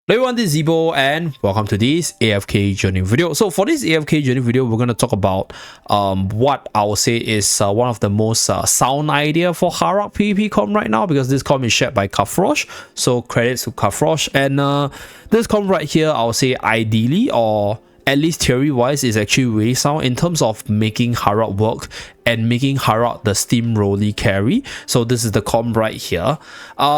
Hello everyone, this is Zeeebo and welcome to this AFK journey video. So for this AFK journey video, we're going to talk about what I would say is one of the most sound idea for Harak PvP comp right now, because this comp is shared by Khafoshe. So credits to Khafoshe. And this comp right here, I would say ideally, or at least theory-wise, is actually really sound in terms of making Harak work and making Harak the steamrolly carry. So this is the comp right here.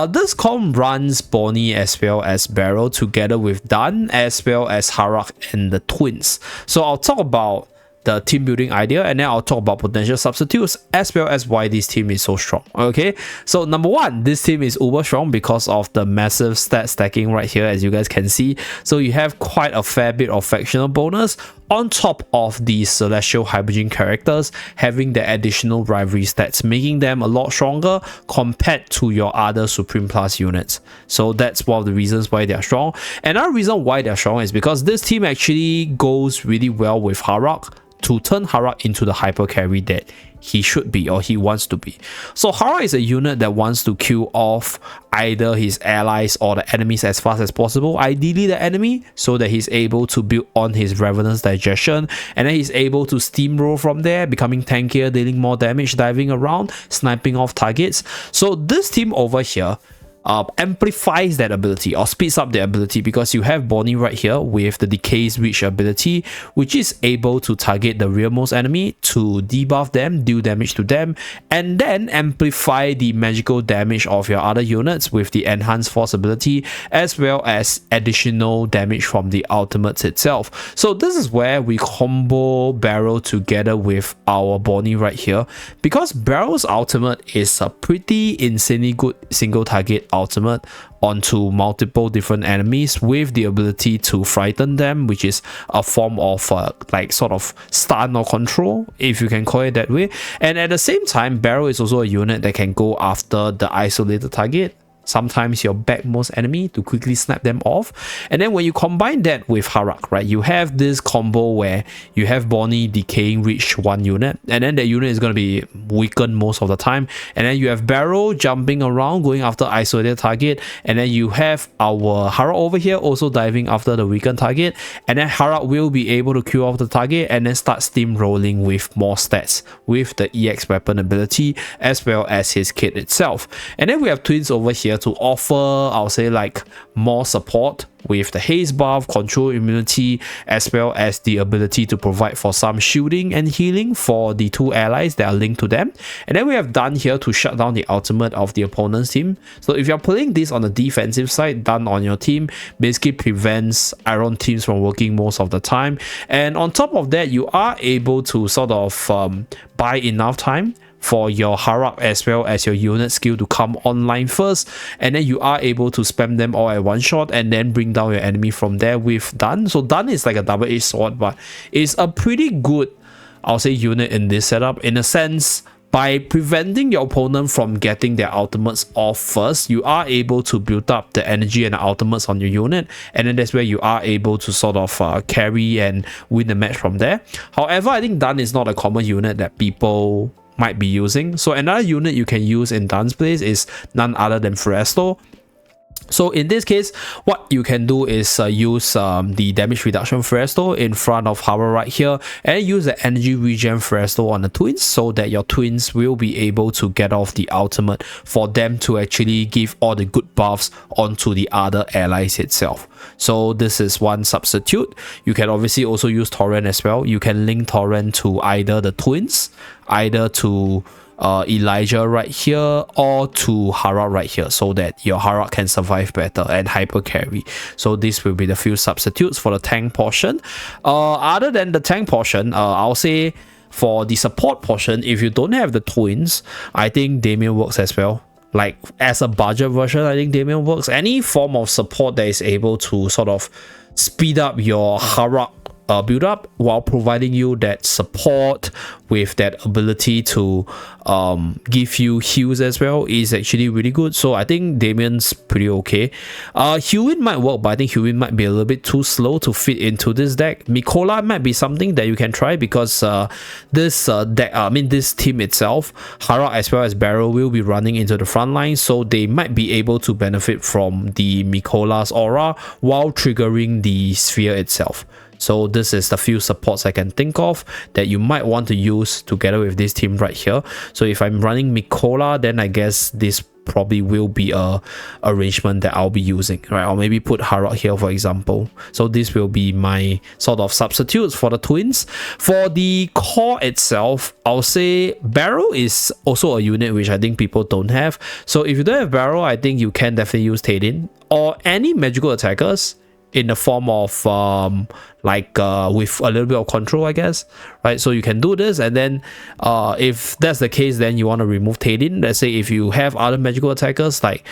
This comp runs Bonnie as well as Barrel together with Dan as well as Harak and the twins. So I'll talk about the team building idea, and then I'll talk about potential substitutes as well as why this team is so strong. Okay, so number one, this team is uber strong because of the massive stat stacking right here, as you guys can see. So you have quite a fair bit of factional bonus on top of the celestial hydrogen characters having the additional rivalry stats, making them a lot stronger compared to your other Supreme Plus units. So that's one of the reasons why they're strong. Another reason why they're strong is because this team actually goes really well with Harak to turn Harak into the hyper carry that he should be, or he wants to be. So Harak is a unit that wants to kill off either his allies or the enemies as fast as possible, ideally the enemy, so that he's able to build on his Ravenous Digestion, and then he's able to steamroll from there, becoming tankier, dealing more damage, diving around, sniping off targets. So this team over here amplifies that ability or speeds up the ability, because you have Bonnie right here with the Decay's Reach ability, which is able to target the rearmost enemy to debuff them, deal damage to them, and then amplify the magical damage of your other units with the Enhanced Force ability, as well as additional damage from the ultimates itself. So this is where we combo Barrel together with our Bonnie right here, because Barrel's ultimate is a pretty insanely good single target ultimate onto multiple different enemies with the ability to frighten them, which is a form of like sort of stun or control, if you can call it that way. And at the same time, Barrel is also a unit that can go after the isolated target, sometimes your backmost enemy, to quickly snap them off. And then when you combine that with Harak, right, you have this combo where you have Bonnie decaying reach one unit, and then that unit is going to be weakened most of the time, and then you have Barrel jumping around going after isolated target, and then you have our Harak over here also diving after the weakened target, and then Harak will be able to kill off the target and then start steamrolling with more stats with the EX weapon ability as well as his kit itself. And then we have twins over here to offer, I'll say, like more support with the haste buff, control immunity, as well as the ability to provide for some shielding and healing for the two allies that are linked to them. And then we have Dan here to shut down the ultimate of the opponent's team. So if you're putting this on the defensive side, Dan on your team basically prevents Iron teams from working most of the time. And on top of that, you are able to sort of buy enough time for your Harak as well as your unit skill to come online first, and then you are able to spam them all at one shot and then bring down your enemy from there with Dan. So Dan is like a double-edged sword, but it's a pretty good, I'll say, unit in this setup, in a sense. By preventing your opponent from getting their ultimates off first, you are able to build up the energy and the ultimates on your unit, and then that's where you are able to sort of carry and win the match from there. However, I think Dan is not a common unit that people might be using. So another unit you can use in Dan's place is none other than Fresto. So in this case, what you can do is use the damage reduction Fresto in front of Harak right here, and use the energy regen Fresto on the twins, so that your twins will be able to get off the ultimate for them to actually give all the good buffs onto the other allies itself. So this is one substitute. You can obviously also use Torrent as well. You can link Torrent to either the twins, either to Elijah right here, or to Harak right here, so that your Harak can survive better and hyper carry. So this will be the few substitutes for the tank portion. Other than the tank portion, I'll say for the support portion, if you don't have the twins, I think Damien works as well. Like as a budget version, I think Damien works. Any form of support that is able to sort of speed up your Harak build up while providing you that support with that ability to give you heals as well is actually really good. So I think Damien's pretty okay. Hewin might work, but I think Hewin might be a little bit too slow to fit into this deck. Mikola might be something that you can try because this team itself, Harak as well as Barrow, will be running into the front line, so they might be able to benefit from the Mikola's aura while triggering the sphere itself. So this is the few supports I can think of that you might want to use together with this team right here. So if I'm running Mikola, then I guess this probably will be a arrangement that I'll be using, right? Or maybe put Harak here, for example. So this will be my sort of substitutes for the twins. For the core itself, I'll say Barrow is also a unit which I think people don't have. So if you don't have Barrow, I think you can definitely use Tadin or any magical attackers in the form of with a little bit of control, I guess, right? So you can do this, and then if that's the case, then you want to remove Tadin. Let's say if you have other magical attackers like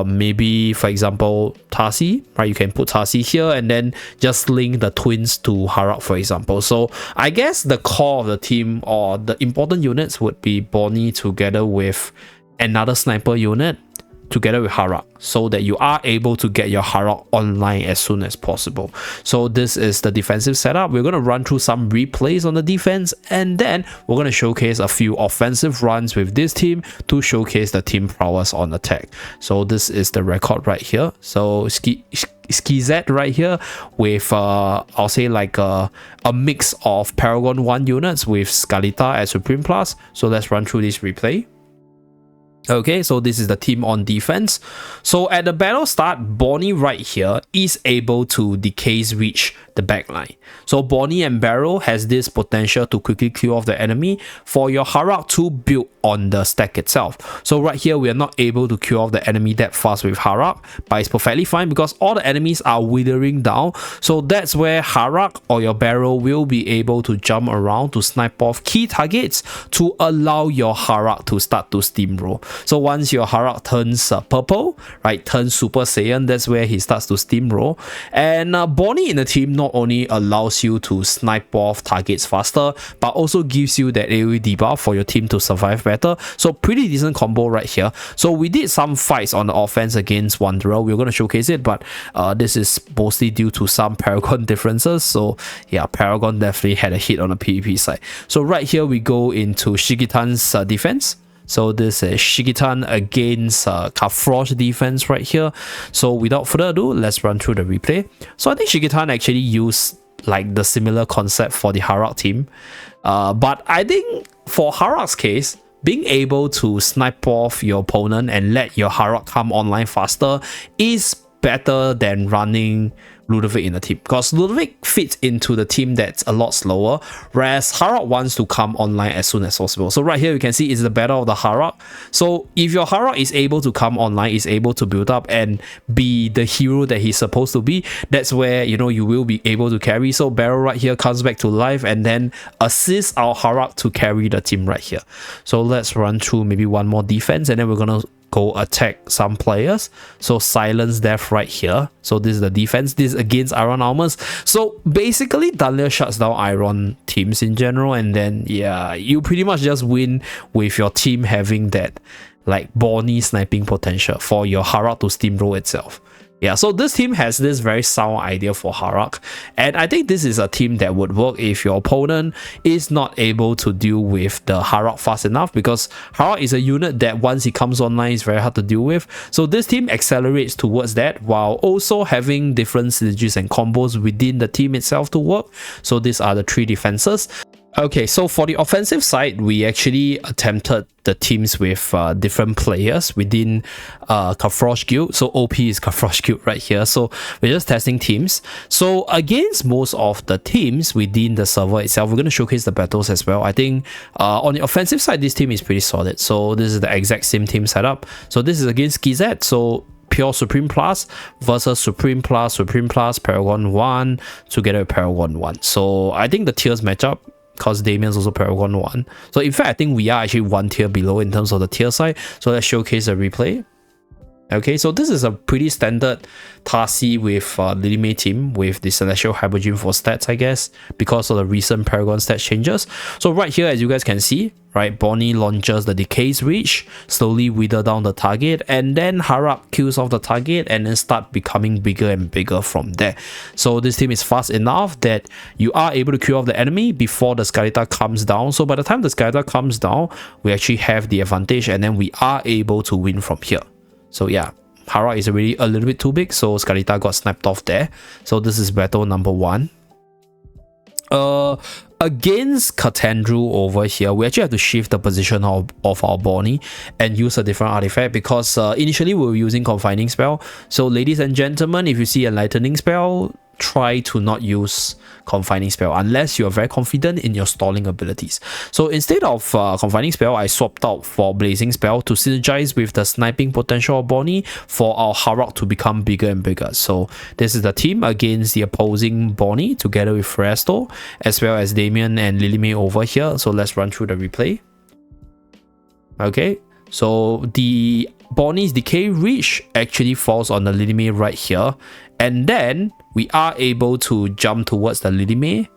maybe for example Tarsi, right? You can put Tarsi here and then just link the twins to Harak, for example. So I guess the core of the team or the important units would be Bonnie together with another sniper unit together with Harak, so that you are able to get your Harak online as soon as possible. So this is the defensive setup. We're going to run through some replays on the defense, and then we're going to showcase a few offensive runs with this team to showcase the team prowess on attack. So this is the record right here. So Skizet right here with I'll say like a mix of Paragon 1 units with Scalita as Supreme Plus. So let's run through this replay. Okay, so this is the team on defense. So at the battle start, Bonnie right here is able to decays reach the backline. So Bonnie and Barrow has this potential to quickly clear off the enemy for your Harak to build on the stack itself. So right here, we are not able to kill off the enemy that fast with Harak, but it's perfectly fine because all the enemies are withering down. So that's where Harak or your Barrow will be able to jump around to snipe off key targets to allow your Harak to start to steamroll. So once your Harak turns purple, right, turns Super Saiyan, that's where he starts to steamroll. And Bonnie in the team not only allows you to snipe off targets faster, but also gives you that AoE debuff for your team to survive better. So pretty decent combo right here. So we did some fights on the offense against Wanderer. We're going to showcase it, but this is mostly due to some Paragon differences. So yeah, Paragon definitely had a hit on the PvP side. So right here we go into Shigitan's defense. So this is Shigitan against Khafoshe defense right here. So without further ado, let's run through the replay. So I think Shigitan actually used like the similar concept for the Harak team. But I think for Harak's case, being able to snipe off your opponent and let your Harak come online faster is better than running Ludovic in the team, because Ludovic fits into the team that's a lot slower, whereas Harak wants to come online as soon as possible. So right here you can see it's the battle of the Harak. So if your Harak is able to come online, is able to build up and be the hero that he's supposed to be, that's where, you know, you will be able to carry. So Barrow right here comes back to life and then assists our Harak to carry the team right here. So let's run through maybe one more defense and then we're gonna go attack some players. So silence death right here. So this is the defense. This is against Iron Armors. So basically Dahlia shuts down Iron teams in general, and then yeah, you pretty much just win with your team having that like Bonnie sniping potential for your Harak to steamroll itself. Yeah, so this team has this very sound idea for Harak, and I think this is a team that would work if your opponent is not able to deal with the Harak fast enough, because Harak is a unit that once he comes online is very hard to deal with. So this team accelerates towards that while also having different synergies and combos within the team itself to work. So these are the three defenses. Okay, so for the offensive side, we actually attempted the teams with different players within Khafoshe guild. So OP is Khafoshe guild right here. So we're just testing teams. So against most of the teams within the server itself, we're going to showcase the battles as well. I think on the offensive side, this team is pretty solid. So this is the exact same team setup. So this is against Gizet. So pure Supreme Plus versus Supreme Plus, Paragon 1 together with Paragon 1. So I think the tiers match up, because Damien's also Paragon 1. So in fact, I think we are actually one tier below in terms of the tier side. So let's showcase a replay. Okay, so this is a pretty standard Tasi with Lily May team with the Celestial Hypergene for stats, I guess, because of the recent Paragon stats changes. So right here, as you guys can see, right, Bonnie launches the Decay's Reach, slowly wither down the target, and then Harak kills off the target and then start becoming bigger and bigger from there. So this team is fast enough that you are able to kill off the enemy before the Skalita comes down. So by the time the Skalita comes down, we actually have the advantage and then we are able to win from here. So yeah, Harak is already a little bit too big, so Skalita got snapped off there. So this is battle number 1. Against Katandru over here, we actually have to shift the position of our Bonnie and use a different artifact because initially we were using Confining Spell. So ladies and gentlemen, if you see Enlightening Spell, try to not use Confining Spell unless you are very confident in your stalling abilities. So instead of Confining Spell, I swapped out for Blazing Spell to synergize with the sniping potential of Bonnie for our Harak to become bigger and bigger. So this is the team against the opposing Bonnie together with Fresto as well as Damien and Lily May over here. So let's run through the replay. Okay, so the Bonnie's Decay Reach actually falls on the Lily May right here, and then we are able to jump towards the Lily May.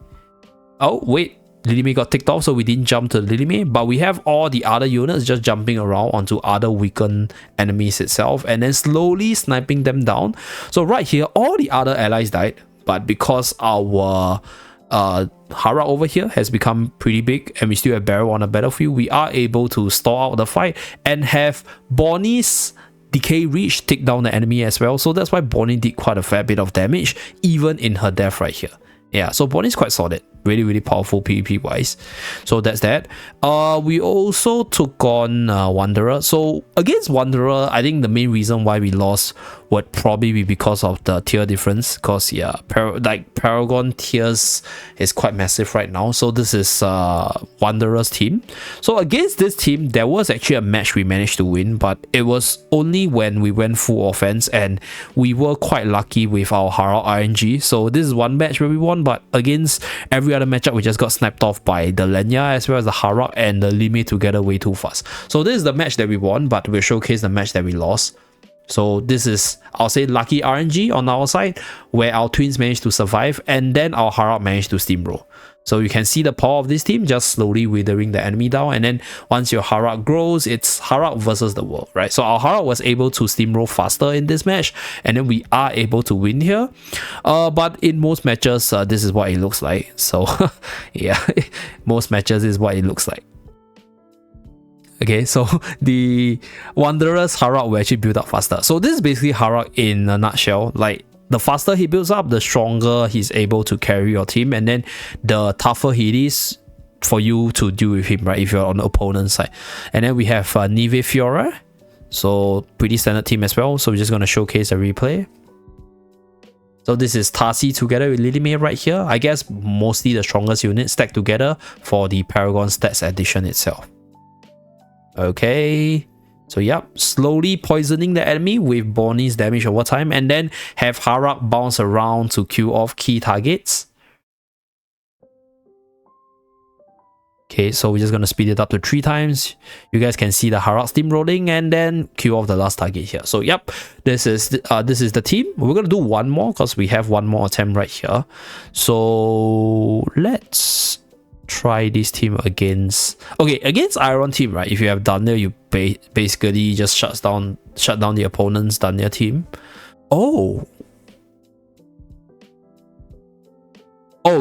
Oh wait, Lily May got ticked off, so we didn't jump to Lily May, but we have all the other units just jumping around onto other weakened enemies itself and then slowly sniping them down. So right here, all the other allies died, but because our Harak over here has become pretty big and we still have Barrel on the battlefield, we are able to stall out the fight and have Bonnie's Decay Reach take down the enemy as well. So that's why Bonnie did quite a fair bit of damage even in her death right here. Yeah, so Bonnie's quite solid, really powerful PvP wise. So that's that. We also took on Wanderer. So against Wanderer, I think the main reason why we lost would probably be because of the tier difference, because yeah, Paragon tiers is quite massive right now. So this is Wanderer's team. So against this team, there was actually a match we managed to win, but it was only when we went full offense and we were quite lucky with our Harak RNG. So this is one match where we won, but against every other matchup, we just got sniped off by the Lenya as well as the Harak and the Limi together way too fast. So this is the match that we won, but we'll showcase the match that we lost. So this is, I'll say, lucky RNG on our side, where our twins managed to survive and then our Harak managed to steamroll. So you can see the power of this team just slowly withering the enemy down, and then once your Harak grows, it's Harak versus the world, right? So our Harak was able to steamroll faster in this match, and then we are able to win here. But in most matches, this is what it looks like. So yeah, most matches is what it looks like. Okay, so the Wanderer's Harak will actually build up faster. So this is basically Harak in a nutshell. Like, the faster he builds up, the stronger he's able to carry your team, and then the tougher he is for you to deal with him, right, if you're on the opponent's side. And then we have Nive Fiora, so pretty standard team as well. So we're just going to showcase a replay. So this is Tasi together with Lily May right here. I guess mostly the strongest unit stacked together for the Paragon stats addition itself. Okay, so yep, slowly poisoning the enemy with Bonnie's damage over time, and then have Harak bounce around to kill off key targets. Okay, so we're just gonna speed it up to 3 times. You guys can see the Harak steamrolling and then kill off the last target here. So yep, this is the team. We're gonna do one more because we have one more attempt right here. So let's try this team against Iron team, right? If you have Dunya, you basically just shut down the opponent's Dunya team. Oh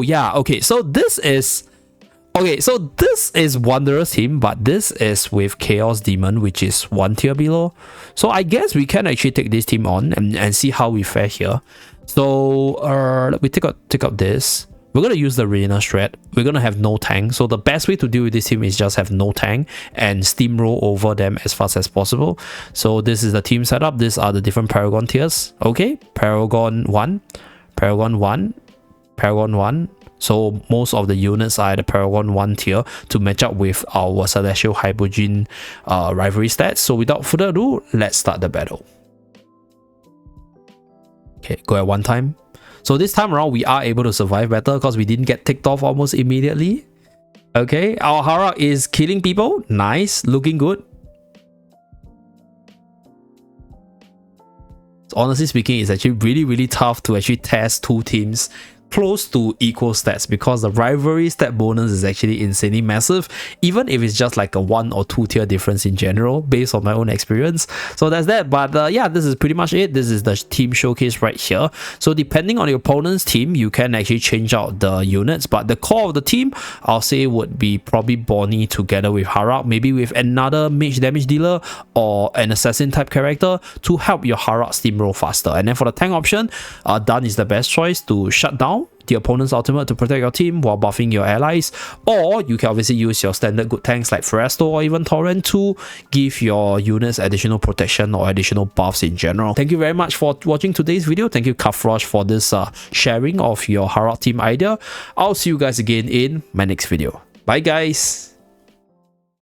yeah, okay, so this is Wanderer's team, but this is with Chaos Demon, which is 1 tier below. So I guess we can actually take this team on and see how we fare here. So let me take up this. We're going to use the Reina strat. We're going to have no tank. So the best way to deal with this team is just have no tank and steamroll over them as fast as possible. So this is the team setup. These are the different Paragon tiers. Okay, Paragon 1, Paragon 1, Paragon 1. So most of the units are at the Paragon 1 tier to match up with our Celestial Hypergene rivalry stats. So without further ado, let's start the battle. Okay, go at 1 time. So this time around, we are able to survive better because we didn't get ticked off almost immediately. Okay, our Harak is killing people. Nice, looking good. honestly speaking, it's actually really tough to actually test two teams close to equal stats, because the rivalry stat bonus is actually insanely massive, even if it's just like a 1 or 2 tier difference in general, based on my own experience. So that's that. But yeah, this is pretty much it. This is the team showcase right here. So depending on your opponent's team, you can actually change out the units, but the core of the team, I'll say, would be probably Bonnie together with Harak, maybe with another mage damage dealer or an assassin type character to help your Harak steamroll faster. And then for the tank option, Dun is the best choice to shut down the opponent's ultimate to protect your team while buffing your allies, or you can obviously use your standard good tanks like Foresto or even Torrent to give your units additional protection or additional buffs in general. Thank you very much for watching today's video. Thank you, Khafoshe, for this sharing of your Harak team idea. I'll see you guys again in my next video. Bye guys.